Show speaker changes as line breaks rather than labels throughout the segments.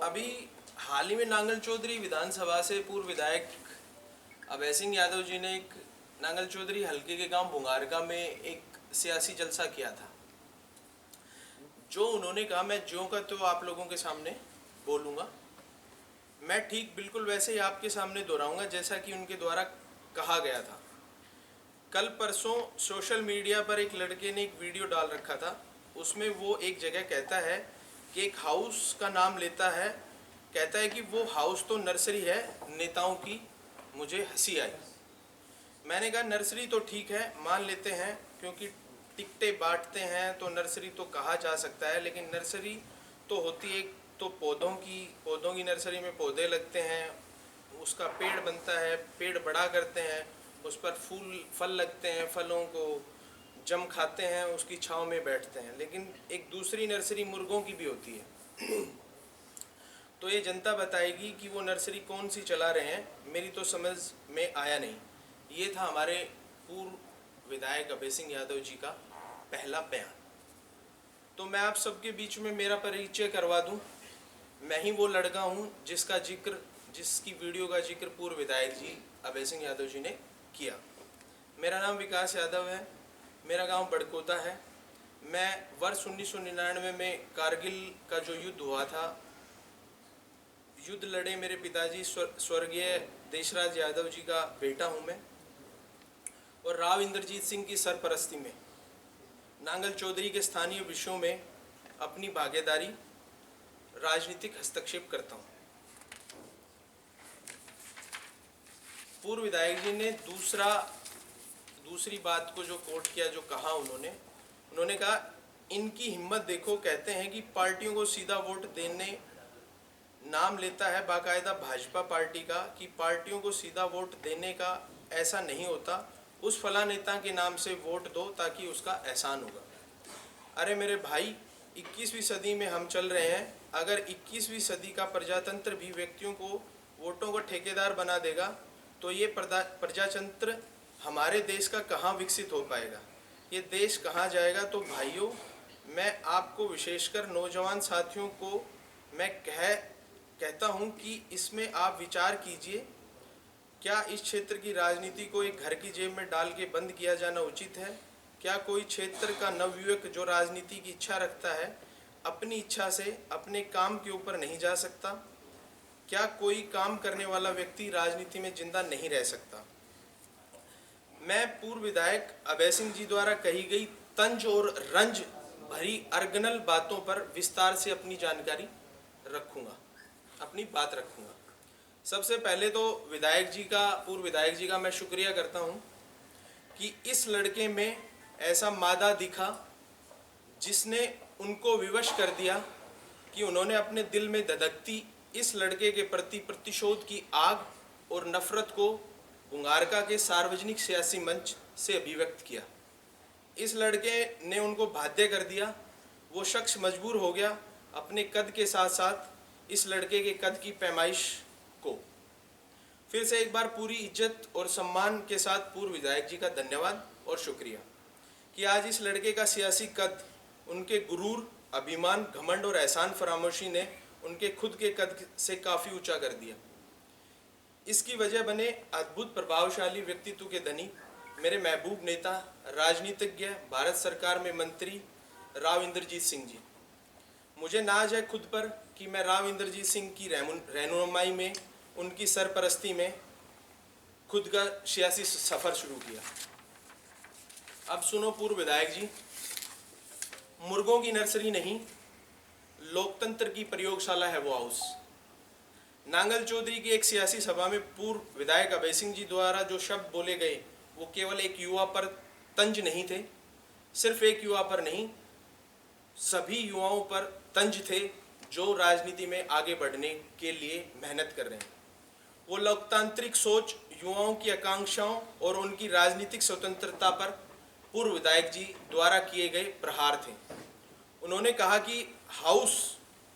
अभी हाल ही में नांगल चौधरी विधानसभा से पूर्व विधायक अभय सिंह यादव जी ने एक नांगल चौधरी हल्के के गांव बुंगारका में एक सियासी जलसा किया था। जो उन्होंने कहा मैं ज्यों का तो आप लोगों के सामने बोलूँगा। मैं ठीक बिल्कुल वैसे ही आपके सामने दोहराऊंगा जैसा कि उनके द्वारा कहा गया था। कल परसों सोशल मीडिया पर एक लड़के ने एक वीडियो डाल रखा था। उसमें वो एक जगह कहता है कि एक हाउस का नाम लेता है, कहता है कि वो हाउस तो नर्सरी है नेताओं की। मुझे हंसी आई। मैंने कहा नर्सरी तो ठीक है, मान लेते हैं, क्योंकि टिकटें बांटते हैं तो नर्सरी तो कहा जा सकता है, लेकिन नर्सरी तो होती है तो पौधों की नर्सरी में पौधे लगते हैं, उसका पेड़ बनता है, पेड़ बड़ा करते हैं, उस पर फूल फल लगते हैं, फलों को जम खाते हैं, उसकी छांव में बैठते हैं। लेकिन एक दूसरी नर्सरी मुर्गों की भी होती है। तो ये जनता बताएगी कि वो नर्सरी कौन सी चला रहे हैं। मेरी तो समझ में आया नहीं। ये था हमारे पूर्व विधायक अभय सिंह यादव जी का पहला बयान। तो मैं आप सबके बीच में मेरा परिचय करवा दूं। मैं ही वो लड़का हूं जिसकी वीडियो का जिक्र पूर्व विधायक जी अभय सिंह यादव जी ने किया। मेरा नाम विकास यादव है। मेरा गांव बड़कोता है। मैं वर्ष 1999 में कारगिल का जो युद्ध हुआ था, युद्ध लड़े मेरे पिताजी स्वर्गीय देशराज यादव जी का बेटा हूं मैं। और राव इंद्रजीत सिंह की सरपरस्ती में नांगल चौधरी के स्थानीय विषयों में अपनी भागीदारी राजनीतिक हस्तक्षेप करता हूं। पूर्व विधायक जी ने दूसरी बात को जो कोट किया, जो कहा उन्होंने कहा इनकी हिम्मत देखो, कहते हैं कि पार्टियों को सीधा वोट देने, नाम लेता है बाकायदा भाजपा पार्टी का, कि पार्टियों को सीधा वोट देने का ऐसा नहीं होता, उस फला नेता के नाम से वोट दो ताकि उसका एहसान होगा। अरे मेरे भाई, 21वीं सदी में हम चल रहे हैं। अगर 21वीं सदी का प्रजातंत्र भी व्यक्तियों को वोटों का ठेकेदार बना देगा तो ये प्रजातंत्र हमारे देश का कहाँ विकसित हो पाएगा, ये देश कहाँ जाएगा। तो भाइयों, मैं आपको विशेषकर नौजवान साथियों को मैं कहता हूँ कि इसमें आप विचार कीजिए। क्या इस क्षेत्र की राजनीति को एक घर की जेब में डाल के बंद किया जाना उचित है? क्या कोई क्षेत्र का नवयुवक जो राजनीति की इच्छा रखता है अपनी इच्छा से अपने काम के ऊपर नहीं जा सकता? क्या कोई काम करने वाला व्यक्ति राजनीति में जिंदा नहीं रह सकता? मैं पूर्व विधायक अभय सिंह जी द्वारा कही गई तंज और रंज भरी अर्गनल बातों पर विस्तार से अपनी जानकारी रखूंगा, अपनी बात रखूंगा। सबसे पहले तो पूर्व विधायक जी का मैं शुक्रिया करता हूं कि इस लड़के में ऐसा मादा दिखा जिसने उनको विवश कर दिया कि उन्होंने अपने दिल में धधकती इस लड़के के प्रति प्रतिशोध की आग और नफरत को बुंगारका के सार्वजनिक सियासी मंच से अभिव्यक्त किया। इस लड़के ने उनको बाध्य कर दिया। वो शख्स मजबूर हो गया अपने कद के साथ साथ इस लड़के के कद की पैमाइश को। फिर से एक बार पूरी इज्जत और सम्मान के साथ पूर्व विधायक जी का धन्यवाद और शुक्रिया कि आज इस लड़के का सियासी कद उनके गुरूर, अभिमान, घमंड और एहसान फरामोशी ने उनके खुद के कद से काफ़ी ऊंचा कर दिया। इसकी वजह बने अद्भुत प्रभावशाली व्यक्तित्व के धनी मेरे महबूब नेता, राजनीतिज्ञ, भारत सरकार में मंत्री राव इंद्रजीत सिंह जी। मुझे नाज है खुद पर कि मैं राव इंद्रजीत सिंह की रहनुमाई में, उनकी सरपरस्ती में खुद का सियासी सफ़र शुरू किया। अब सुनो पूर्व विधायक जी, मुर्गों की नर्सरी नहीं, लोकतंत्र की प्रयोगशाला है वो हाउस। नांगल चौधरी की एक सियासी सभा में पूर्व विधायक अभय सिंह जी द्वारा जो शब्द बोले गए वो केवल एक युवा पर तंज नहीं थे, सिर्फ एक युवा पर नहीं, सभी युवाओं पर तंज थे जो राजनीति में आगे बढ़ने के लिए मेहनत कर रहे हैं। वो लोकतांत्रिक सोच, युवाओं की आकांक्षाओं और उनकी राजनीतिक स्वतंत्रता पर पूर्व विधायक जी द्वारा किए गए प्रहार थे। उन्होंने कहा कि हाउस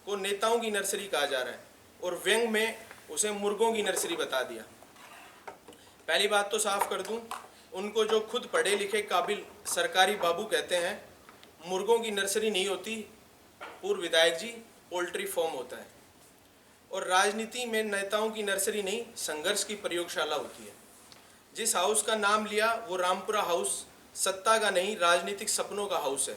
को नेताओं की नर्सरी कहा जा रहा है और व्यंग में उसे मुर्गों की नर्सरी बता दिया। पहली बात तो साफ कर दूं, उनको जो खुद पढ़े लिखे काबिल सरकारी बाबू कहते हैं, मुर्गों की नर्सरी नहीं होती पूर्व विधायक जी, पोल्ट्री फॉर्म होता है। और राजनीति में नेताओं की नर्सरी नहीं, संघर्ष की प्रयोगशाला होती है। जिस हाउस का नाम लिया वो रामपुरा हाउस सत्ता का नहीं, राजनीतिक सपनों का हाउस है।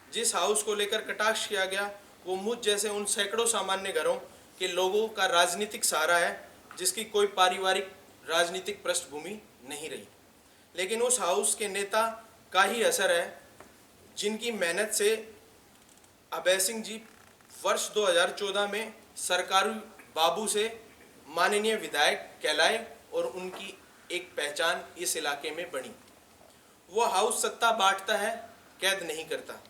जिस हाउस को लेकर कटाक्ष किया गया वो मुझ जैसे उन सैकड़ों सामान्य घरों के लोगों का राजनीतिक सहारा है, जिसकी कोई पारिवारिक राजनीतिक पृष्ठभूमि नहीं रही। लेकिन उस हाउस के नेता का ही असर है, जिनकी मेहनत से अभय सिंह जी वर्ष 2014 में सरकारी बाबू से माननीय विधायक कहलाए और उनकी एक पहचान इस इलाके में बनी। वो हाउस सत्ता बांटता है, कैद नहीं करता।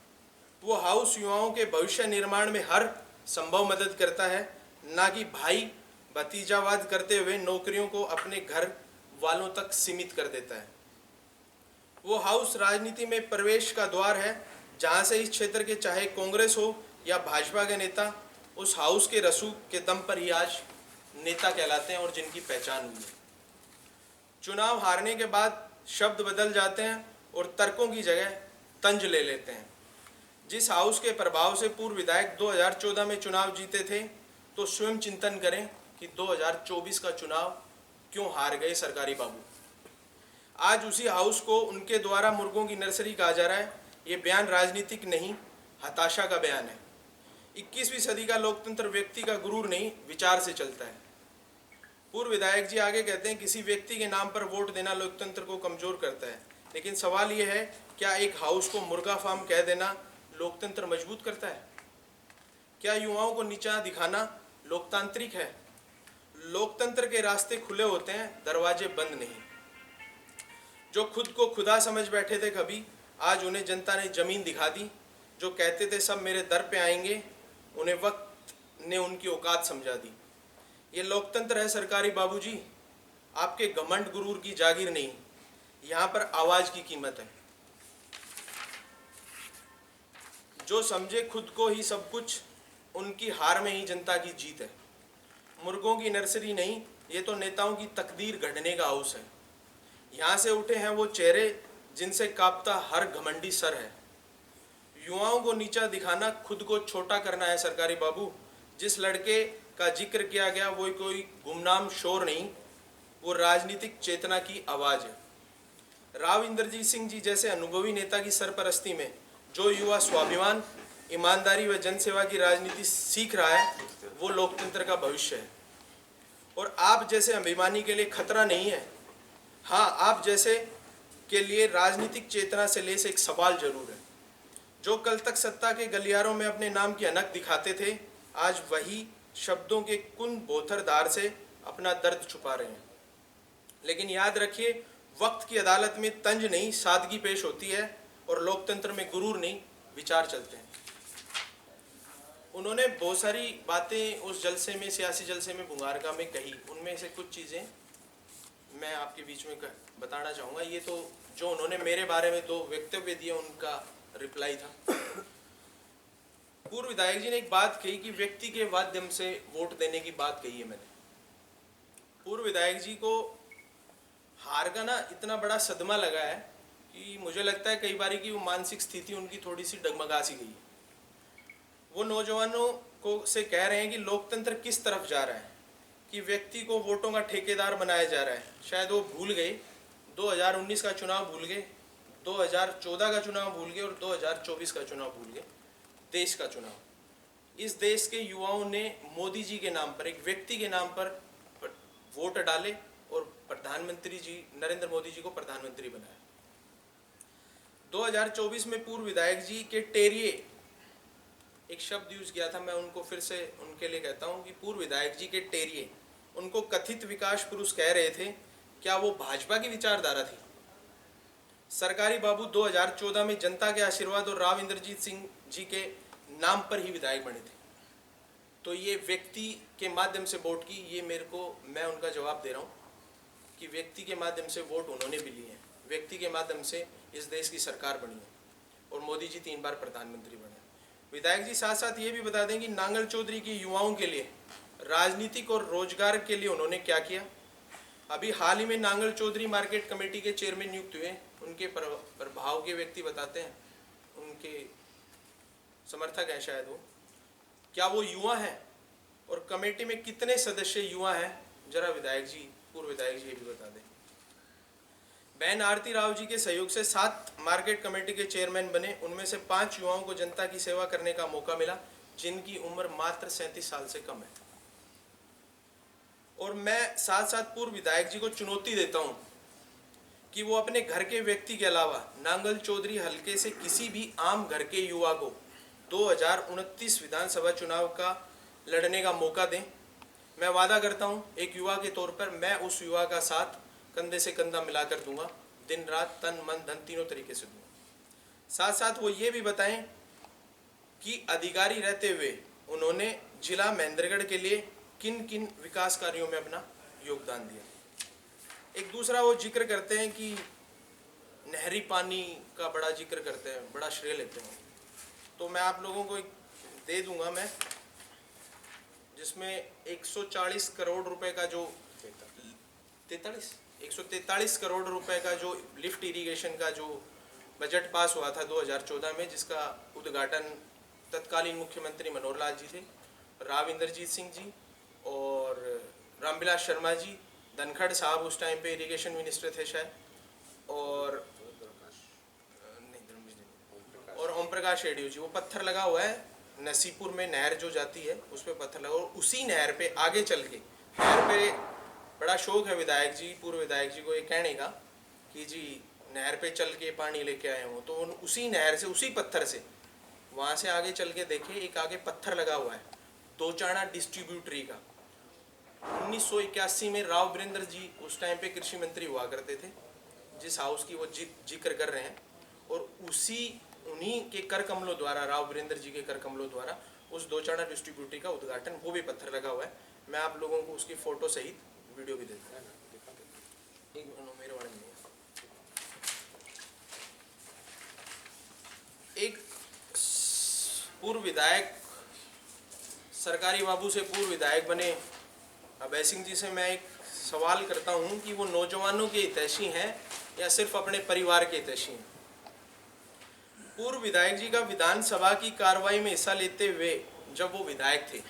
वो हाउस युवाओं के भविष्य निर्माण में हर संभव मदद करता है, ना कि भाई भतीजावाद करते हुए नौकरियों को अपने घर वालों तक सीमित कर देता है। वो हाउस राजनीति में प्रवेश का द्वार है, जहां से इस क्षेत्र के चाहे कांग्रेस हो या भाजपा के नेता उस हाउस के रसूख के दम पर ही आज नेता कहलाते हैं और जिनकी पहचान हुई है। चुनाव हारने के बाद शब्द बदल जाते हैं और तर्कों की जगह तंज ले लेते हैं। जिस हाउस के प्रभाव से पूर्व विधायक 2014 में चुनाव जीते थे, तो स्वयं चिंतन करें कि 2024 का चुनाव क्यों हार गए सरकारी बाबू। आज उसी हाउस को उनके द्वारा मुर्गों की नर्सरी कहा जा रहा है। ये बयान राजनीतिक नहीं, हताशा का बयान है। 21वीं सदी का लोकतंत्र व्यक्ति का गुरूर नहीं, विचार से चलता है। पूर्व विधायक जी आगे कहते हैं, किसी व्यक्ति के नाम पर वोट देना लोकतंत्र को कमजोर करता है। लेकिन सवाल यह है, क्या एक हाउस को मुर्गा फार्म कह देना लोकतंत्र मजबूत करता है? क्या युवाओं को नीचा दिखाना लोकतांत्रिक है? लोकतंत्र के रास्ते खुले होते हैं, दरवाजे बंद नहीं। जो खुद को खुदा समझ बैठे थे कभी, आज उन्हें जनता ने जमीन दिखा दी। जो कहते थे सब मेरे दर पे आएंगे, उन्हें वक्त ने उनकी औकात समझा दी। ये लोकतंत्र है सरकारी बाबूजी, आपके घमंड गुरूर की जागीर नहीं। यहाँ पर आवाज की कीमत है। जो समझे खुद को ही सब कुछ, उनकी हार में ही जनता की जीत है। मुर्गों की नर्सरी नहीं, ये तो नेताओं की तकदीर गढ़ने का हाउस है। यहाँ से उठे हैं वो चेहरे जिनसे कांपता हर घमंडी सर है। युवाओं को नीचा दिखाना खुद को छोटा करना है सरकारी बाबू। जिस लड़के का जिक्र किया गया वो कोई गुमनाम शोर नहीं, वो राजनीतिक चेतना की आवाज़ है। राव इंद्रजीत सिंह जी जैसे अनुभवी नेता की सरपरस्ती में जो युवा स्वाभिमान, ईमानदारी व जनसेवा की राजनीति सीख रहा है, वो लोकतंत्र का भविष्य है। और आप जैसे अभिमानी के लिए खतरा नहीं है। हाँ, आप जैसे के लिए राजनीतिक चेतना से लेस एक सवाल जरूर है। जो कल तक सत्ता के गलियारों में अपने नाम की अनक दिखाते थे, आज वही शब्दों के कुन बोथरदार से अपना दर्द छुपा रहे हैं। लेकिन याद रखिए, वक्त की अदालत में तंज नहीं, सादगी पेश होती है और लोकतंत्र में गुरूर नहीं, विचार चलते हैं। उन्होंने बहुत सारी बातें उस जलसे में, सियासी जलसे में भुंगारका में कही। उनमें से कुछ चीज़ें मैं आपके बीच में बताना चाहूँगा। ये तो जो उन्होंने मेरे बारे में दो वक्तव्य दिए, उनका रिप्लाई था। पूर्व विधायक जी ने एक बात कही कि व्यक्ति के माध्यम से वोट देने की बात कही है मैंने। पूर्व विधायक जी को हार का ना इतना बड़ा सदमा लगा है कि मुझे लगता है कई बार की वो मानसिक स्थिति उनकी थोड़ी सी डगमगा सी गई है। वो नौजवानों को से कह रहे हैं कि लोकतंत्र किस तरफ जा रहा है, कि व्यक्ति को वोटों का ठेकेदार बनाया जा रहा है। शायद वो भूल गए, 2019 का चुनाव भूल गए, 2014 का चुनाव भूल गए और 2024 का चुनाव भूल गए। देश का चुनाव, इस देश के युवाओं ने मोदी जी के नाम पर, एक व्यक्ति के नाम पर वोट डाले और प्रधानमंत्री जी नरेंद्र मोदी जी को प्रधानमंत्री बनाया। 2024 में पूर्व विधायक जी के टेरिये, एक शब्द यूज किया था, मैं उनको फिर से उनके लिए कहता हूं कि पूर्व विधायक जी के टेरिये, उनको कथित विकास पुरुष कह रहे थे। क्या वो भाजपा की विचारधारा थी? सरकारी बाबू 2014 में जनता के आशीर्वाद और राव इंद्रजीत सिंह जी के नाम पर ही विधायक बने थे। तो ये व्यक्ति के माध्यम से वोट की, ये मैं उनका जवाब दे रहा हूँ कि व्यक्ति के माध्यम से वोट उन्होंने भी लिए हैं। व्यक्ति के माध्यम से इस देश की सरकार बनी है और मोदी जी 3 बार प्रधानमंत्री बने। विधायक जी साथ साथ ये भी बता दें कि नांगल चौधरी की युवाओं के लिए, राजनीतिक और रोजगार के लिए उन्होंने क्या किया। अभी हाल ही में नांगल चौधरी मार्केट कमेटी के चेयरमैन नियुक्त हुए। उनके प्रभाव के व्यक्ति बताते हैं, उनके समर्थक हैं शायद वो। क्या वो युवा हैं? और कमेटी में कितने सदस्य युवा हैं, जरा विधायक जी, पूर्व विधायक जी ये भी बता दें। बहन आरती राव जी के सहयोग से 7 मार्केट कमेटी के चेयरमैन बने, उनमें से 5 युवाओं को जनता की सेवा करने का मौका मिला, जिनकी उम्र मात्र 37 साल से कम है। और मैं साथ साथ पूर्व विधायक जी को चुनौती देता हूं कि वो अपने घर के व्यक्ति के अलावा नांगल चौधरी हलके से किसी भी आम घर के युवा को 2029 विधानसभा चुनाव का लड़ने का मौका दें। मैं वादा करता हूं एक युवा के तौर पर मैं उस युवा का साथ कंधे से कंधा मिलाकर दूंगा, दिन रात तन मन धन तीनों तरीके से दूंगा। साथ साथ वो ये भी बताएं कि अधिकारी रहते हुए उन्होंने जिला महेंद्रगढ़ के लिए किन किन विकास कार्यों में अपना योगदान दिया। एक दूसरा वो जिक्र करते हैं कि नहरी पानी का बड़ा जिक्र करते हैं, बड़ा श्रेय लेते हैं। तो मैं आप लोगों को एक दे दूंगा मैं, जिसमें 140 करोड़ रुपए का जो 143 करोड़ रुपए का जो लिफ्ट इरिगेशन का जो बजट पास हुआ था 2014 में, जिसका उद्घाटन तत्कालीन मुख्यमंत्री मनोहर लाल जी थे, राव इंद्रजीत सिंह जी और रामविलास शर्मा जी, धनखड़ साहब उस टाइम पे इरिगेशन मिनिस्टर थे शायद, और ओम प्रकाश रेड्डी जी। वो पत्थर लगा हुआ है नसीपुर में, नहर जो जाती है उस पर पत्थर लगा, और उसी नहर पे आगे चल के, नहर पे बड़ा शौक है विधायक जी, पूर्व विधायक जी को ये कहने का कि जी नहर पे चल के पानी लेके आए हों, तो उसी नहर से, उसी पत्थर से, वहाँ से आगे चल के देखे, एक आगे पत्थर लगा हुआ है दोचाना डिस्ट्रीब्यूटरी का। 1981 में राव वीरेंद्र जी उस टाइम पे कृषि मंत्री हुआ करते थे, जिस हाउस की वो जिक्र कर रहे हैं, और उन्हीं के कर कमलों द्वारा, राव वीरेंद्र जी के कर कमलों द्वारा उस दोचाना डिस्ट्रीब्यूटरी का उद्घाटन, वो भी पत्थर लगा हुआ है। मैं आप लोगों को उसकी फोटो सहित वीडियो भी दे दूँगा। मेरे वाले में एक पूर्व विधायक, सरकारी बाबू से पूर्व विधायक बने अभय सिंह जी से मैं एक सवाल करता हूं कि वो नौजवानों के हितैषी हैं या सिर्फ अपने परिवार के हितैषी हैं। पूर्व विधायक जी का विधानसभा की कार्रवाई में हिस्सा लेते हुए जब वो विधायक थे,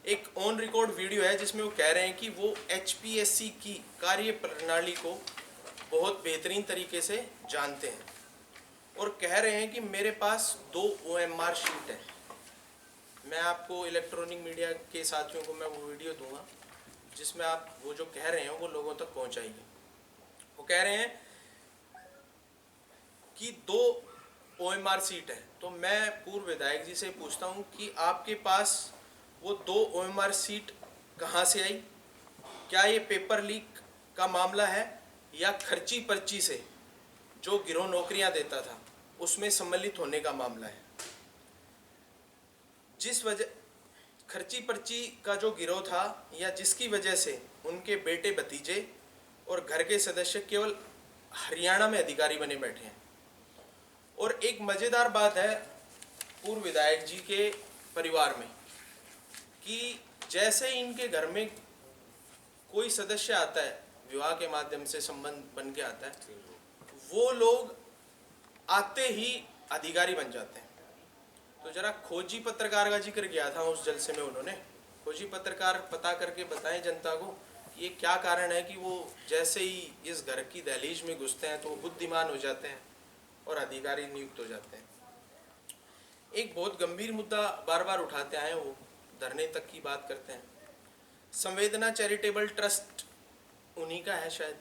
एक ऑन रिकॉर्ड वीडियो है जिसमें वो कह रहे हैं कि वो HPSC की कार्य प्रणाली को बहुत बेहतरीन तरीके से जानते हैं, और कह रहे हैं कि मेरे पास 2 OMR शीट है। मैं आपको इलेक्ट्रॉनिक मीडिया के साथियों को मैं वो वीडियो दूंगा जिसमें आप वो जो कह रहे हैं वो लोगों तक पहुंचाइए। वो कह रहे हैं कि 2 OMR सीट है। तो मैं पूर्व विधायक जी से पूछता हूं कि आपके पास वो 2 OMR सीट कहां से आई? क्या ये पेपर लीक का मामला है या खर्ची पर्ची से जो गिरोह नौकरियां देता था उसमें सम्मिलित होने का मामला है? जिस वजह खर्ची पर्ची का जो गिरोह था या जिसकी वजह से उनके बेटे भतीजे और घर के सदस्य केवल हरियाणा में अधिकारी बने बैठे हैं। और एक मज़ेदार बात है पूर्व विधायक जी के परिवार में कि जैसे इनके घर में कोई सदस्य आता है, विवाह के माध्यम से संबंध बन के आता है, वो लोग आते ही अधिकारी बन जाते हैं। तो जरा खोजी पत्रकार का जिक्र किया था उस जलसे में उन्होंने। खोजी पत्रकार पता करके बताएं जनता को कि ये क्या कारण है कि वो जैसे ही इस घर की दहलीज में घुसते हैं तो वो बुद्धिमान हो जाते हैं और अधिकारी नियुक्त हो जाते हैं। एक बहुत गंभीर मुद्दा बार बार उठाते आए, वो धरने तक की बात करते हैं। संवेदना चैरिटेबल ट्रस्ट उन्हीं का है शायद,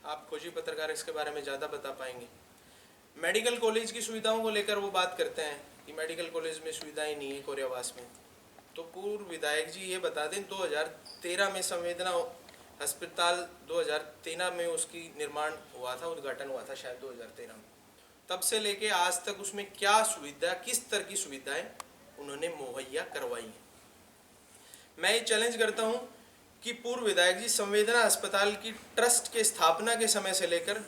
आप खोजी पत्रकार इसके बारे में ज़्यादा बता पाएंगे। मेडिकल कॉलेज की सुविधाओं को लेकर वो बात करते हैं कि मेडिकल कॉलेज में सुविधाएं नहीं है कोरियावास में। तो पूर्व विधायक जी ये बता दें 2013 में संवेदना अस्पताल 2013 में उसकी निर्माण हुआ था, उद्घाटन हुआ था शायद 2013 में। तब से लेके आज तक उसमें क्या सुविधा, किस तरह की सुविधाएं उन्होंने मुहैया करवाई हैं। मैं ये चैलेंज करता हूं कि पूर्व विधायक जी संवेदना अस्पताल की ट्रस्ट के स्थापना के समय से लेकर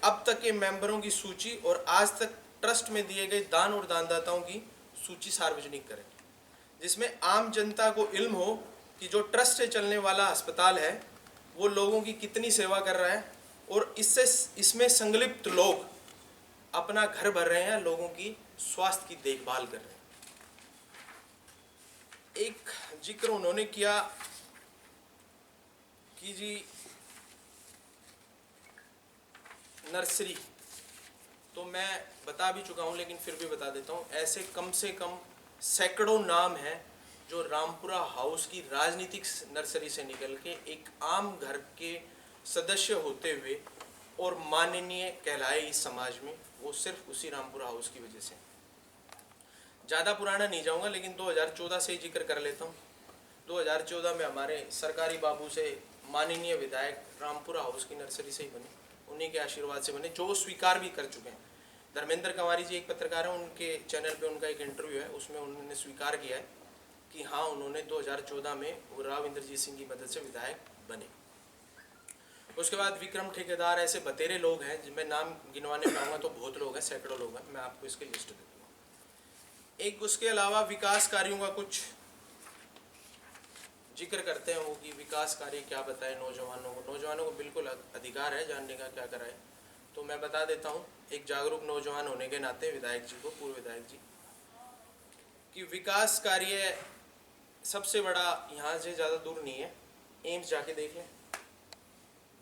अब तक के मेंबरों की सूची और आज तक ट्रस्ट में दिए गए दान और दानदाताओं की सूची सार्वजनिक करें, जिसमें आम जनता को इल्म हो कि जो ट्रस्ट से चलने वाला अस्पताल है वो लोगों की कितनी सेवा कर रहा है और इसमें संलिप्त लोग अपना घर भर रहे हैं, लोगों की स्वास्थ्य की देखभाल कर रहे हैं। एक जिक्र उन्होंने किया कि जी नर्सरी, तो मैं बता भी चुका हूँ लेकिन फिर भी बता देता हूँ। ऐसे कम से कम सैकड़ों नाम हैं जो रामपुरा हाउस की राजनीतिक नर्सरी से निकल के एक आम घर के सदस्य होते हुए और माननीय कहलाए इस समाज में, वो सिर्फ उसी रामपुरा हाउस की वजह से। ज़्यादा पुराना नहीं जाऊँगा लेकिन 2014 से ही जिक्र कर लेता हूँ। 2014 में हमारे सरकारी बाबू से माननीय विधायक रामपुरा हाउस की नर्सरी से ही बने, उन्हीं के आशीर्वाद से बने, जो वो स्वीकार भी कर चुके हैं। धर्मेंद्र कंवारी जी एक पत्रकार हैं, उनके चैनल पे उनका एक इंटरव्यू है, उसमें उन्होंने स्वीकार किया है कि हाँ उन्होंने 2014 में वो राव इंद्रजीत सिंह की मदद से विधायक बने। उसके बाद विक्रम ठेकेदार, ऐसे बतेरे लोग हैं जिनमें नाम गिनवाने पाऊँगा तो बहुत लोग हैं, सैकड़ों लोग हैं, मैं आपको इसकी लिस्ट दे दूँगा। एक उसके अलावा विकास कार्यों का कुछ जिक्र करते हैं वो कि विकास कार्य क्या बताए नौजवानों को बिल्कुल अधिकार है जानने का क्या कराए। तो मैं बता देता हूँ, एक जागरूक नौजवान होने के नाते विधायक जी को, पूर्व विधायक जी, कि विकास कार्य सबसे बड़ा यहाँ से ज़्यादा दूर नहीं है, एम्स जाके देख लें,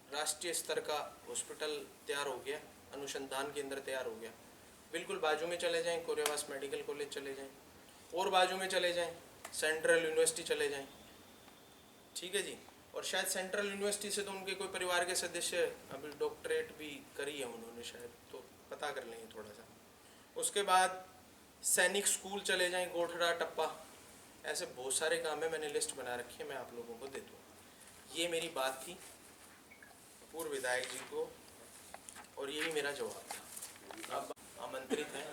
राष्ट्रीय स्तर का हॉस्पिटल तैयार हो गया, अनुसंधान केंद्र तैयार हो गया। बिल्कुल बाजू में चले जाएं, कोरेवास मेडिकल कॉलेज चले जाएं, और बाजू में चले जाएं सेंट्रल यूनिवर्सिटी चले जाएं, ठीक है जी। और शायद सेंट्रल यूनिवर्सिटी से तो उनके कोई परिवार के सदस्य अभी डॉक्टरेट भी करी है उन्होंने शायद, तो पता कर लेंगे थोड़ा सा। उसके बाद सैनिक स्कूल चले जाएं, गोठड़ा टप्पा, ऐसे बहुत सारे काम है, मैंने लिस्ट बना रखी है, मैं आप लोगों को दे दूँ। ये मेरी बात थी पूर्व विधायक जी को और यही मेरा जवाब था। आप आमंत्रित हैं,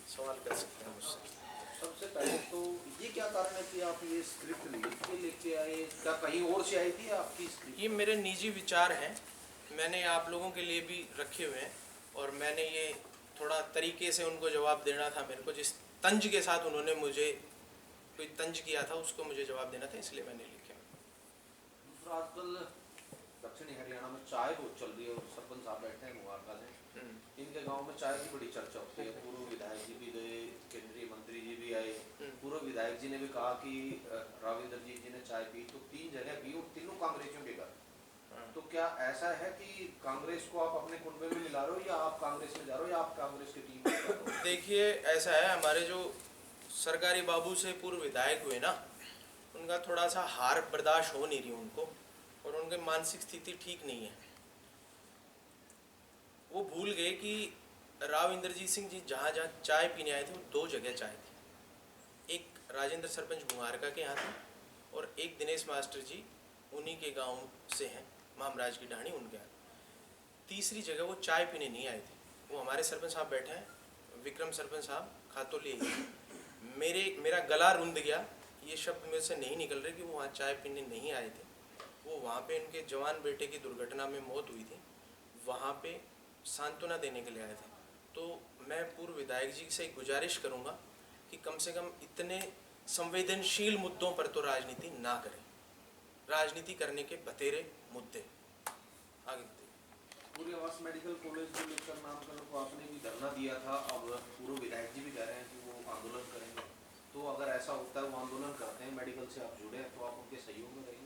सवाल कर सकते हैं मुझसे।
सबसे पहले तो ये क्या कारण है कि आप ये स्क्रिप्ट लेके आए, क्या कहीं और से आई थी आपकी स्क्रिप्ट?
ये मेरे निजी विचार हैं, मैंने आप लोगों के लिए भी रखे हुए हैं और मैंने ये थोड़ा तरीके से उनको जवाब देना था मेरे को, जिस तंज के साथ उन्होंने मुझे कोई तंज किया था उसको मुझे जवाब देना था, इसलिए मैंने लिखे।
दूसरा, आजकल दक्षिणी हरियाणा में चाय बहुत चल रही है और सरपंच साहब बैठे हैं मुबारका से, इनके गांव में चाय की बड़ी चर्चा होती है। पूर्व विधायक जी भी गए, केंद्रीय मंत्री जी भी आए, पूर्व विधायक जी ने भी कहा कि राव इंद्रजीत जी ने चाय पी, तो 3 जगह पी और तीनों कांग्रेसियों के घर। तो क्या ऐसा है कि कांग्रेस को आप अपने कुनबे में मिला रहे हो, या आप कांग्रेस में जा रहे हो, या आप कांग्रेस की टीम में जा रहे हो?
देखिए ऐसा है, हमारे जो सरकारी बाबू से पूर्व विधायक हुए ना, उनका थोड़ा सा हार बर्दाश्त हो नहीं रही उनको, और उनकी मानसिक स्थिति ठीक नहीं है। वो भूल गए कि राव इंद्रजीत सिंह जी जहाँ जहाँ चाय पीने आए थे वो 2 जगह चाय थी, एक राजेंद्र सरपंच मुहारका के यहाँ थे और एक दिनेश मास्टर जी उन्हीं के गांव से हैं, मामराज की ढाणी, उनके यहाँ। तीसरी जगह वो चाय पीने नहीं आए थे, वो हमारे सरपंच साहब बैठे हैं, विक्रम सरपंच साहब खातोली, मेरा गला रुंध गया, ये शब्द मेरे से नहीं निकल रहे कि वो वहाँ चाय पीने नहीं आए थे। वो वहाँ पे उनके जवान बेटे की दुर्घटना में मौत हुई थी, वहाँ पे सांत्वना देने के लिए आए थे। तो मैं पूर्व विधायक जी से गुजारिश करूँगा कि कम से कम इतने संवेदनशील मुद्दों पर तो राजनीति ना करें, राजनीति करने के बतेरे मुद्दे आगे।
कोरेवास मेडिकल कॉलेज को लेकर नामकरण को आपने भी धरना दिया था, अब पूर्व विधायक जी भी कह रहे हैं कि वो आंदोलन करेंगे, तो अगर ऐसा होता है वो आंदोलन करते हैं, मेडिकल से आप जुड़े हैं, तो आप उनके सहयोग में रहेंगे?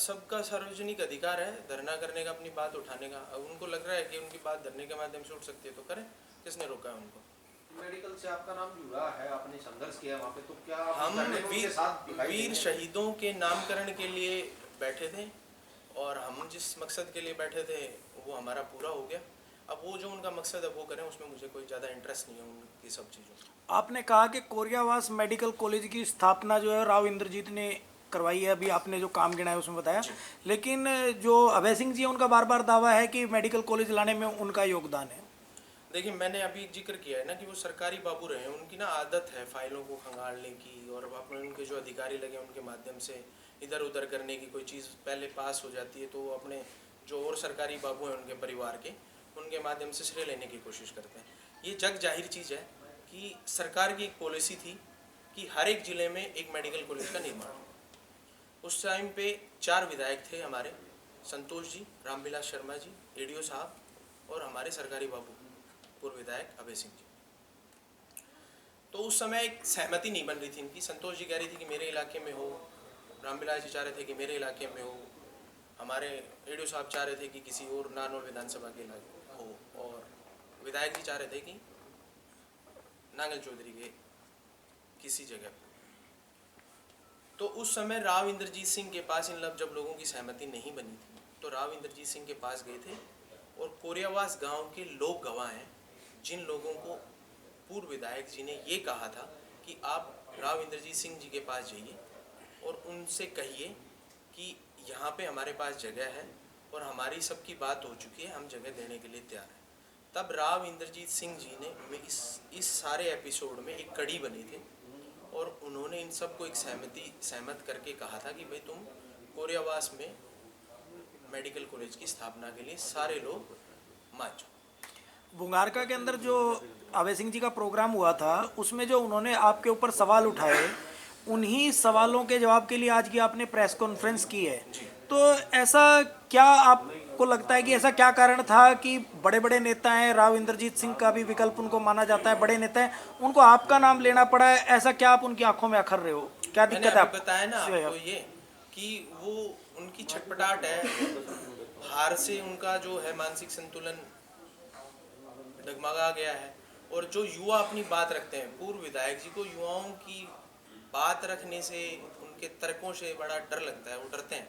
सबका सार्वजनिक अधिकार है धरना करने का, अपनी बात उठाने का। अब उनको लग रहा है कि उनकी बात धरने के माध्यम से उठ सकती है तो करें, किसने रोका है उनको?
मेडिकल से आपका नाम जुड़ा है, आपने संघर्ष किया वहाँ पे, तो क्या
हम वीर शहीदों के नामकरण के लिए बैठे थे और हम जिस मकसद के लिए बैठे थे वो हमारा पूरा हो गया। अब वो जो उनका मकसद है वो करें, उसमें मुझे कोई ज़्यादा इंटरेस्ट नहीं है उनकी सब चीज़ों।
आपने कहा कि कोरियावास मेडिकल कॉलेज की स्थापना जो है राव इंद्रजीत ने करवाई है, अभी आपने जो काम गिना है उसमें बताया, लेकिन जो अभय सिंह जी उनका बार बार दावा है कि मेडिकल कॉलेज लाने में उनका योगदान है।
देखिए मैंने अभी जिक्र किया है ना कि वो सरकारी बाबू रहे हैं, उनकी ना आदत है फाइलों को खंगालने की, और अपने उनके जो अधिकारी लगे उनके माध्यम से इधर उधर करने की। कोई चीज़ पहले पास हो जाती है तो वो अपने जो और सरकारी बाबू हैं उनके परिवार के, उनके माध्यम से श्रेय लेने की कोशिश करते हैं। ये जग जाहिर चीज़ है कि सरकार की एक पॉलिसी थी कि हर एक ज़िले में एक मेडिकल कॉलेज का निर्माण। उस टाइम पे 4 विधायक थे हमारे, संतोष जी, रामविलास शर्मा जी, एडीओ साहब और हमारे सरकारी बाबू पूर्व विधायक अभय सिंह जी। तो उस समय एक सहमति नहीं बन रही थी इनकी। संतोष जी कह रही थी कि मेरे इलाके में हो, रामविलास जी चाह रहे थे कि मेरे इलाके में हो, हमारे एडीओ साहब चाह रहे थे कि किसी और नारनौल विधानसभा के इलाके हो, और विधायक जी चाह रहे थे कि नांगल चौधरी के किसी जगह पर। तो उस समय राव इंद्रजीत सिंह के पास इन जब लोगों की सहमति नहीं बनी थी तो राव इंद्रजीत सिंह के पास गए थे, और कोरियावास गांव के लोग गवाह हैं जिन लोगों को पूर्व विधायक जी ने ये कहा था कि आप राव इंद्रजीत सिंह जी के पास जाइए और उनसे कहिए कि यहाँ पे हमारे पास जगह है और हमारी सबकी बात हो चुकी है, हम जगह देने के लिए तैयार हैं। तब राव इंद्रजीत सिंह जी ने इस सारे एपिसोड में एक कड़ी बनी थी और उन्होंने इन सबको एक सहमत करके कहा था कि भाई तुम कोरियावास में मेडिकल कॉलेज की स्थापना के लिए सारे लोग मान जाओ।
बुंगारका के अंदर जो अभय सिंह जी का प्रोग्राम हुआ था उसमें जो उन्होंने आपके ऊपर सवाल उठाए, उन्हीं सवालों के जवाब के लिए आज की आपने प्रेस कॉन्फ्रेंस की है। तो ऐसा क्या आपको लगता है कि ऐसा क्या कारण था कि बड़े बड़े नेता हैं, राव इंद्रजीत सिंह का भी विकल्प उनको माना जाता है, बड़े नेता हैं, उनको आपका नाम लेना पड़ा है? ऐसा क्या आप उनकी आंखों में अखर रहे हो? क्या दिक्कत है? आप
बताया ना आपको ये कि वो उनकी छटपटाहट है, हार से उनका जो है मानसिक संतुलन डगमगा गया है। और जो युवा अपनी बात रखते हैं, पूर्व विधायक जी को युवाओं की बात रखने से, उनके तर्कों से बड़ा डर लगता है, वो डरते हैं।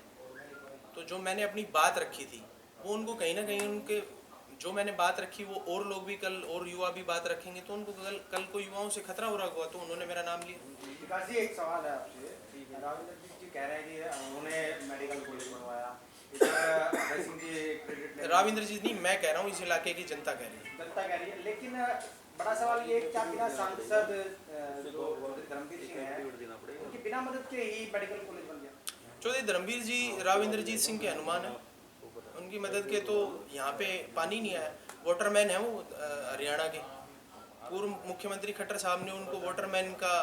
तो जो मैंने अपनी बात रखी थी वो उनको कहीं ना कहीं उनके जो मैंने बात रखी वो और लोग भी कल और युवा भी बात रखेंगे तो उनको कल को युवाओं से खतरा हो रहा हुआ, तो उन्होंने मेरा नाम लिया।
विकास जी, एक सवाल है आपसे। राव इंद्रजीत जी कह रहे हैं कि उन्होंने मेडिकल कॉलेज बनवाया, अभय सिंह जी क्रेडिट
राव इंद्रजीत नहीं, मैं कह रहा हूँ, इस इलाके की जनता कह रही है।
जनता कह रही है, लेकिन बड़ा सवाल ये है कि बिना सांसद जो धर्मवीर सिंह हैं उनकी बिना मदद के ही मेडिकल कॉलेज बन गया।
चौधरी धर्मवीर जी राव इंद्रजीत सिंह के अनुमान है, उनकी मदद के तो यहाँ पे पानी नहीं आया। वाटरमैन है वो, हरियाणा के पूर्व मुख्यमंत्री खट्टर साहब ने उनको वाटरमैन का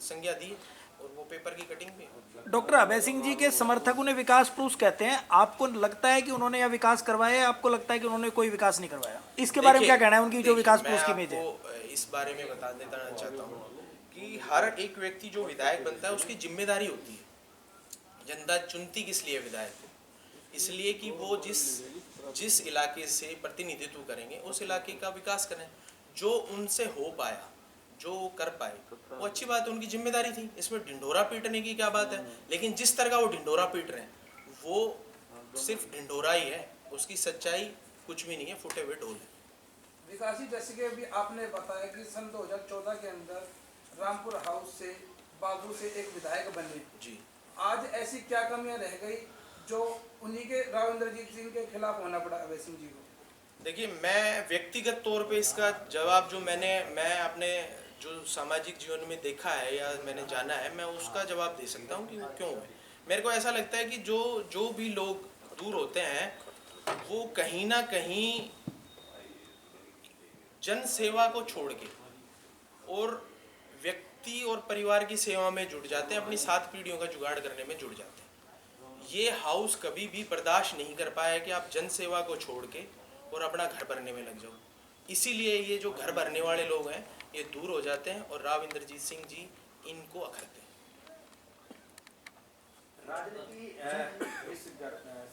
संज्ञा दी और वो पेपर की कटिंग भी।
डॉक्टर अभय सिंह जी के समर्थक उन्हें विकास पुरुष कहते हैं, आपको लगता है कि उन्होंने यह विकास करवाया है? आपको लगता है कि उन्होंने कोई विकास नहीं करवाया? इसके बारे में क्या कहना है उनकी जो विकास पुरुष की इमेज है?
इस बारे में बता देना चाहता हूँ कि हर एक व्यक्ति जो विधायक बनता है उसकी जिम्मेदारी होती है। जनता चुनती किस लिए विधायक को? इसलिए कि वो जिस इलाके से प्रतिनिधित्व करेंगे उस इलाके का विकास करें। जो उनसे हो पाया, जो कर पाए, वो अच्छी बात है, उनकी जिम्मेदारी थी। इसमें ढिंढोरा पीटने की क्या बात है? लेकिन जिस तरह का वो ढिंढोरा पीट रहे हैं वो सिर्फ ढिंढोरा ही है, उसकी सच्चाई कुछ भी नहीं है, फूटे हुए ढोल है।
विकास जी, जैसे कि अभी आपने बताया कि सन 2014 के अंदर रामपुर हाउस से बाबू से एक विधायक बने
जी,
आज ऐसी क्या कमियां रह गई जो उन्हीं के राव इंद्रजीत सिंह के खिलाफ होना पड़ा अभय सिंह जी को?
देखिए, मैं व्यक्तिगत तौर पे इसका जवाब जो मैं अपने जो सामाजिक जीवन में देखा है या मैंने जाना है, मैं उसका जवाब दे सकता हूँ कि वो क्यों है। मेरे को ऐसा लगता है कि जो भी लोग दूर होते हैं वो कहीं ना कहीं जन सेवा को छोड़ के और व्यक्ति और परिवार की सेवा में जुट जाते हैं, अपनी 7 पीढ़ियों का जुगाड़ करने में जुट जाते हैं। ये हाउस कभी भी बर्दाश्त नहीं कर पाया कि आप जन सेवा को छोड़ के और अपना घर भरने में लग जाओ। इसीलिए ये जो घर भरने वाले लोग हैं ये दूर हो जाते हैं और राव इंद्रजीत सिंह जी इनको अखरते हैं।
राजनीति इस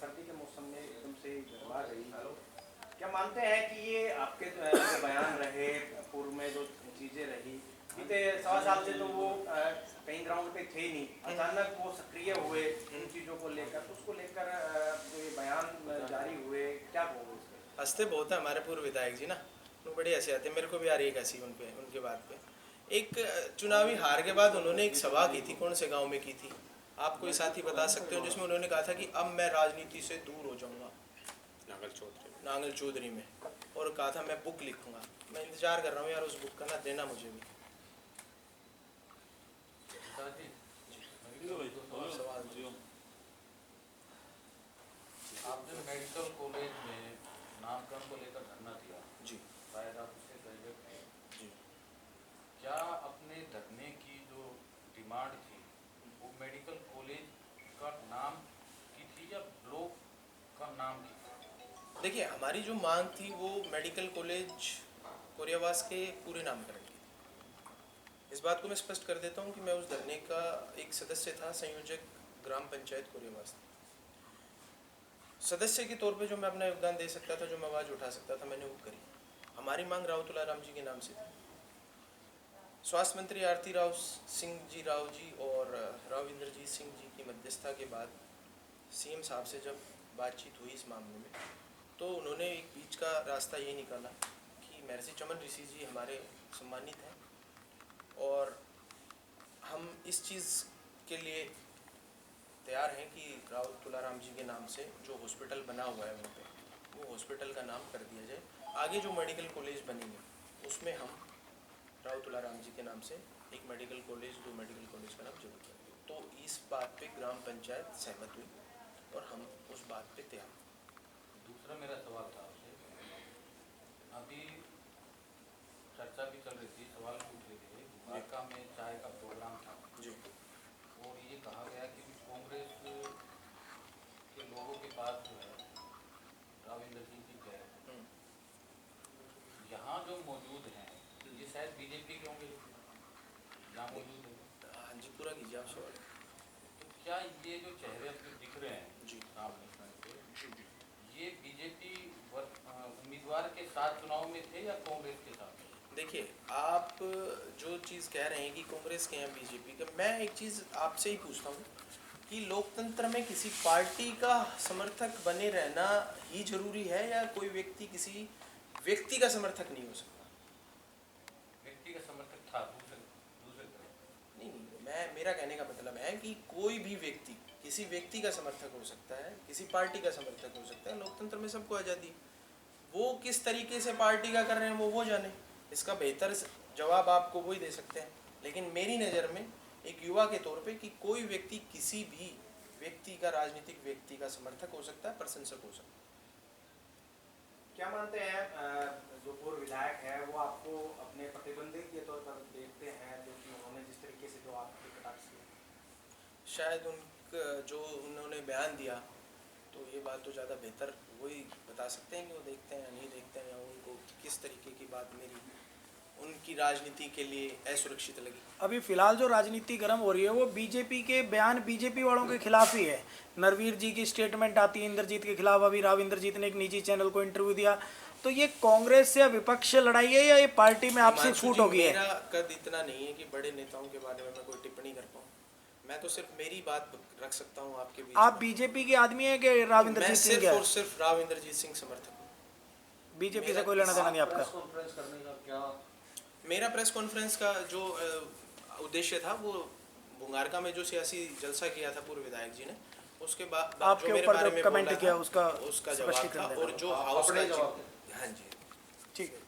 सर्दी के मौसम में एकदम से गड़बड़ा रही, क्या मानते हैं कि ये आपके जो बयान रहे, पूर्व में जो चीजें रही, बीते 1.25 साल से तो वो कहीं ग्राउंड पे थे नहीं, अचानक वो सक्रिय हुए इन चीजों को लेकर, तो उसको लेकर जो ये बयान जारी हुए, क्या कहोगे?
हंसते बहुत है हमारे पूर्व विधायक जी ना, तो बड़े हंसे आते हैं। मेरे को भी आ रही एक हंसी उनके बात पे। एक चुनावी हार के बाद उन्होंने एक सभा की थी, कौन से गांव में की थी आप कोई साथी बता सकते हो, जिसमें उन्होंने कहा था कि अब मैं राजनीति से दूर हो जाऊंगा, नांगल चौधरी में, और कहा था मैं बुक लिखूंगा। मैं इंतजार कर रहा हूँ यार उस बुक का, ना देना मुझे भी।
आपने मेडिकल कॉलेज में नामकरण को लेकर धरना दिया
जी,
शायद आप उसके प्रेजेंट थे
जी।
क्या अपने धरने की जो डिमांड थी वो मेडिकल कॉलेज का नाम की थी या ब्लॉक का नाम की थी?
देखिए, हमारी जो मांग थी वो मेडिकल कॉलेज कोरियावास के पूरे नामकरण की थी। इस बात को मैं स्पष्ट कर देता हूँ कि मैं उस धरने का एक सदस्य था, संयोजक ग्राम पंचायत कोरियावास सदस्य के तौर पे जो मैं अपना योगदान दे सकता था, जो मैं आवाज़ उठा सकता था, मैंने वो करी। हमारी मांग राव तुलाराम जी के नाम से थी। स्वास्थ्य मंत्री आरती राव सिंह जी राव जी और राव इंद्रजीत सिंह जी की मध्यस्थता के बाद सीएम साहब से जब बातचीत हुई इस मामले में, तो उन्होंने एक बीच का रास्ता ये निकाला कि महर्षि चमन ऋषि जी हमारे सम्मानित हैं और हम इस चीज़ के लिए तैयार हैं कि राव तुलाराम जी के नाम से जो हॉस्पिटल बना हुआ है वहाँ पे, वो हॉस्पिटल का नाम कर दिया जाए। आगे जो मेडिकल कॉलेज बनेंगे उसमें हम राव तुलाराम जी के नाम से एक मेडिकल कॉलेज, दो मेडिकल कॉलेज का नाम जरूर करेंगे। तो इस बात पे ग्राम पंचायत सहमत हुई और हम उस बात पे तैयार।
दूसरा मेरा सवाल था आपसे, अभी चर्चा भी चल रही थी, सवाल पूछ रहे थे, द्वारका में चाय का प्रोग्राम था
जी,
और ये कहा गया कि कांग्रेस के लोगों के पास जो है राव इंद्रजीत जी गए, यहाँ जो मौजूद हैं ये शायद बीजेपी के होंगे यहाँ मौजूद है।
हाँ जी, पूरा कीजिए आप सवाल।
तो क्या ये जो चेहरे अपने दिख रहे हैं
जी,
सामने, ये बीजेपी उम्मीदवार के साथ चुनाव में थे या कांग्रेस के साथ?
देखिए, आप जो चीज़ कह रहे हैं कि कांग्रेस के हैं बीजेपी का, मैं एक चीज़ आपसे ही पूछता हूँ कि लोकतंत्र में किसी पार्टी का समर्थक बने रहना ही जरूरी है या कोई व्यक्ति किसी व्यक्ति का समर्थक नहीं हो सकता?
व्यक्ति का समर्थक था दूसरे तरफ।
नहीं, मेरा कहने का मतलब है कि कोई भी व्यक्ति किसी व्यक्ति का समर्थक हो सकता है, किसी पार्टी का समर्थक हो सकता है। लोकतंत्र में सबको आज़ादी। वो किस तरीके से पार्टी का कर रहे हैं वो जाने, इसका बेहतर जवाब आपको वही दे सकते हैं। लेकिन मेरी नज़र में एक युवा के तौर पे कि कोई व्यक्ति किसी भी व्यक्ति का, राजनीतिक व्यक्ति का समर्थक हो सकता है, प्रशंसक हो सकता है।
क्या मानते हैं जो पूर्व विधायक है वो आपको अपने प्रतिद्वंदी के तौर पर देखते हैं, जो कि उन्होंने जिस तरीके से जो आपके कटाक्ष किया?
शायद जो उन्होंने बयान दिया तो ये बात तो ज़्यादा बेहतर वही बता सकते हैं कि वो देखते हैं या नहीं देखते हैं, या उनको किस तरीके की बात मेरी उनकी राजनीति के लिए असुरक्षित लगी।
अभी फिलहाल जो राजनीति गर्म हो रही है वो बीजेपी के बयान बीजेपी वालों के खिलाफ ही है। नरवीर जी की स्टेटमेंट आती है इंद्रजीत के खिलाफ, अभी राव इंद्रजीत ने एक निजी चैनल को इंटरव्यू दिया। तो ये कांग्रेस या विपक्ष से लड़ाई है या ये पार्टी में आपसी फूट हो गई है?
मेरा कद इतना नहीं है कि बड़े नेताओं के बारे में मैं कोई टिप्पणी कर पाऊँ। मैं तो सिर्फ मेरी बात रख सकता हूँ आपके बीच।
आप बीजेपी के आदमी है कि राव इंद्रजीत सिंह?
सिर्फ और सिर्फ राव इंद्रजीत सिंह समर्थक हूँ।
बीजेपी से कोई लेना देना नहीं आपका?
प्रेस कॉन्फ्रेंस करने का क्या?
मेरा प्रेस कॉन्फ्रेंस का जो उद्देश्य था वो भुंगारका में जो सियासी जलसा किया था पूर्व विधायक जी ने, उसके बाद
आपके ऊपर जो कमेंट किया उसका
जवाब था। और जो हाउस
अपने जवाब।
हाँ जी,
ठीक है।